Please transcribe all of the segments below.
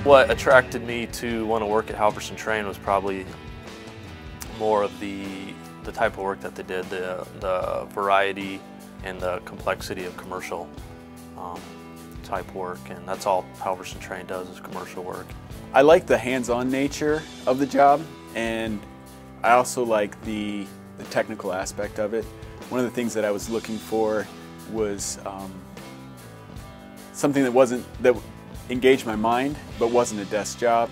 What attracted me to want to work at Halvorson Trane was probably more of the type of work that they did, the variety and the complexity of commercial type work, and that's all Halvorson Trane does is commercial work. I like the hands-on nature of the job, and I also like the technical aspect of it. One of the things that I was looking for was something that engaged my mind but wasn't a desk job.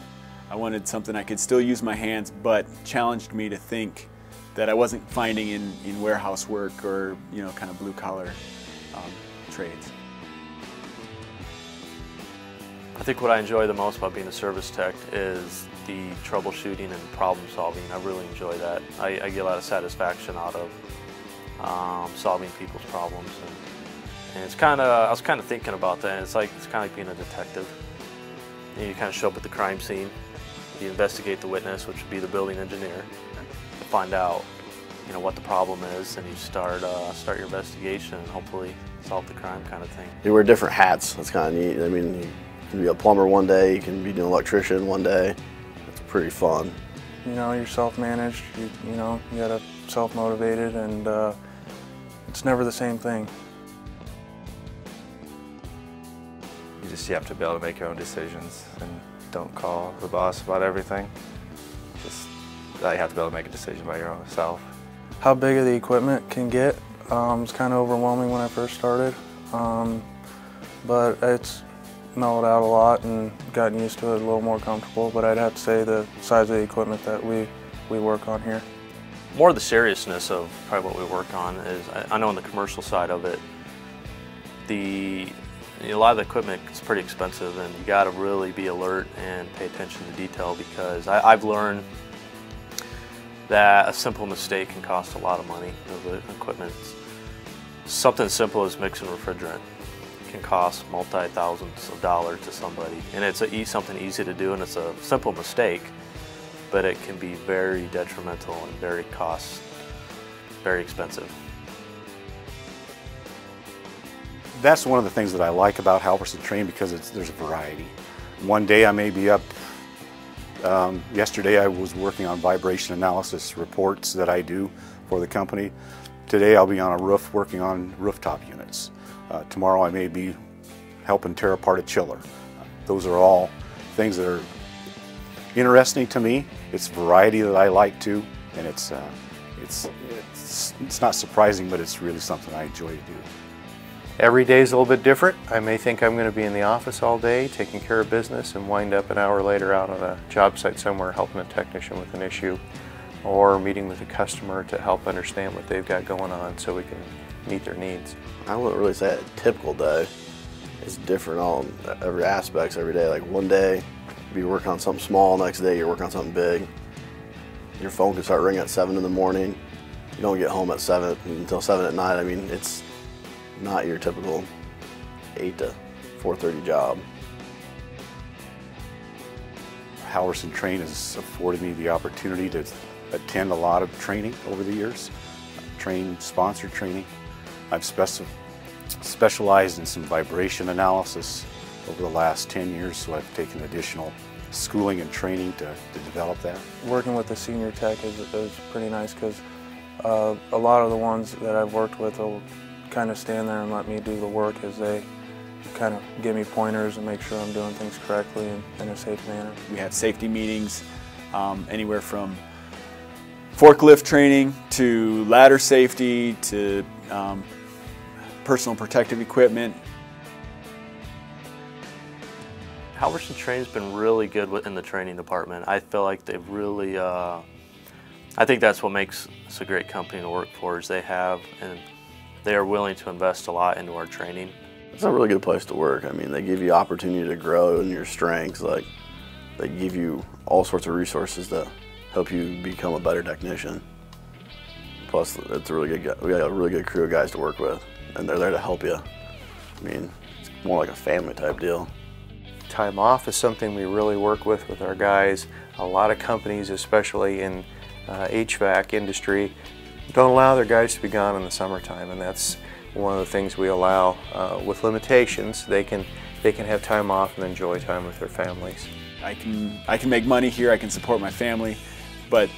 I wanted something I could still use my hands but challenged me to think that I wasn't finding in warehouse work or kind of blue-collar trades. I think what I enjoy the most about being a service tech is the troubleshooting and problem solving. I really enjoy that. I get a lot of satisfaction out of solving people's problems, and it's kind of, I was kind of thinking about that, and it's kind of like being a detective. You kind of show up at the crime scene, you investigate the witness, which would be the building engineer, to find out what the problem is, and you start your investigation and hopefully solve the crime kind of thing. You wear different hats. That's kind of neat. I mean, you can be a plumber one day, you can be an electrician one day. It's pretty fun. You're self-managed, you gotta self-motivated, and it's never the same thing. You have to be able to make your own decisions and don't call the boss about everything. You have to be able to make a decision by your own self. How big of the equipment can get was kind of overwhelming when I first started, but it's mellowed out a lot and gotten used to it, a little more comfortable. But I'd have to say the size of the equipment that we work on here. More the seriousness of probably what we work on is, I know on the commercial side of it, a lot of the equipment is pretty expensive, and you got to really be alert and pay attention to detail, because I've learned that a simple mistake can cost a lot of money. The equipment, something simple as mixing refrigerant can cost multi-thousands of dollars to somebody, and it's something easy to do, and it's a simple mistake, but it can be very detrimental and very expensive. That's one of the things that I like about Halvorson Trane, because there's a variety. One day I may be up, yesterday I was working on vibration analysis reports that I do for the company. Today I'll be on a roof working on rooftop units. Tomorrow I may be helping tear apart a chiller. Those are all things that are interesting to me. It's variety that I like too, and it's not surprising, but it's really something I enjoy to do. Every day is a little bit different. I may think I'm going to be in the office all day taking care of business and wind up an hour later out on a job site somewhere helping a technician with an issue, or meeting with a customer to help understand what they've got going on so we can meet their needs. I wouldn't really say a typical day. It's different on every aspect every day. Like one day you work on something small, next day you work on something big. Your phone can start ringing at 7 in the morning. You don't get home at 7 until 7 at night. I mean, it's not your typical 8 to 4:30 job. Halvorson Trane has afforded me the opportunity to attend a lot of training over the years, sponsored training. I've specialized in some vibration analysis over the last 10 years, so I've taken additional schooling and training to develop that. Working with the senior tech is pretty nice, because a lot of the ones that I've worked with will kind of stand there and let me do the work as they kind of give me pointers and make sure I'm doing things correctly and in a safe manner. We have safety meetings, anywhere from forklift training to ladder safety to personal protective equipment. Halvorson Trane's been really good in the training department. I feel like they've really, I think that's what makes us a great company to work for, is they are willing to invest a lot into our training. It's a really good place to work. I mean, they give you opportunity to grow in your strengths. Like, they give you all sorts of resources to help you become a better technician. Plus, it's a really good, we got a really good crew of guys to work with, and they're there to help you. I mean, it's more like a family type deal. Time off is something we really work with our guys. A lot of companies, especially in HVAC industry, don't allow their guys to be gone in the summertime, and that's one of the things we allow. With limitations, they can have time off and enjoy time with their families. I can make money here, I can support my family, but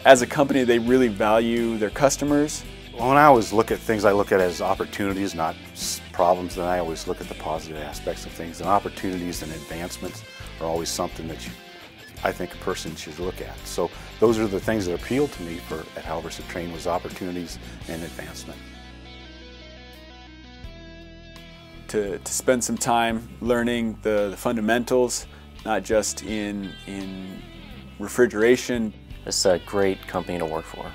as a company, they really value their customers. When I always look at things, I look at it as opportunities, not problems. Then I always look at the positive aspects of things, and opportunities and advancements are always something that I think a person should look at. So those are the things that appealed to me at Halvorson Trane, was opportunities and advancement. To spend some time learning the fundamentals, not just in refrigeration. It's a great company to work for.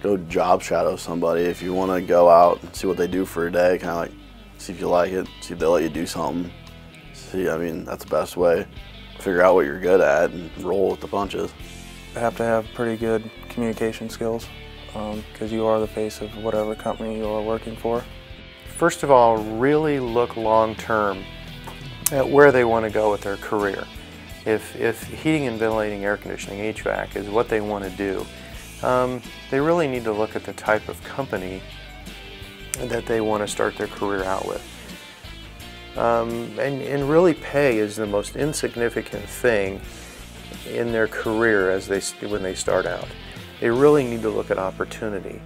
Go job shadow somebody if you want to go out and see what they do for a day, kind of like see if you like it, see if they let you do something. See, I mean, that's the best way. Figure out what you're good at and roll with the punches. I have to have pretty good communication skills because you are the face of whatever company you are working for. First of all, really look long-term at where they want to go with their career. If heating and ventilating, air conditioning, HVAC is what they want to do, they really need to look at the type of company that they want to start their career out with. And really, pay is the most insignificant thing in their career when they start out. They really need to look at opportunity.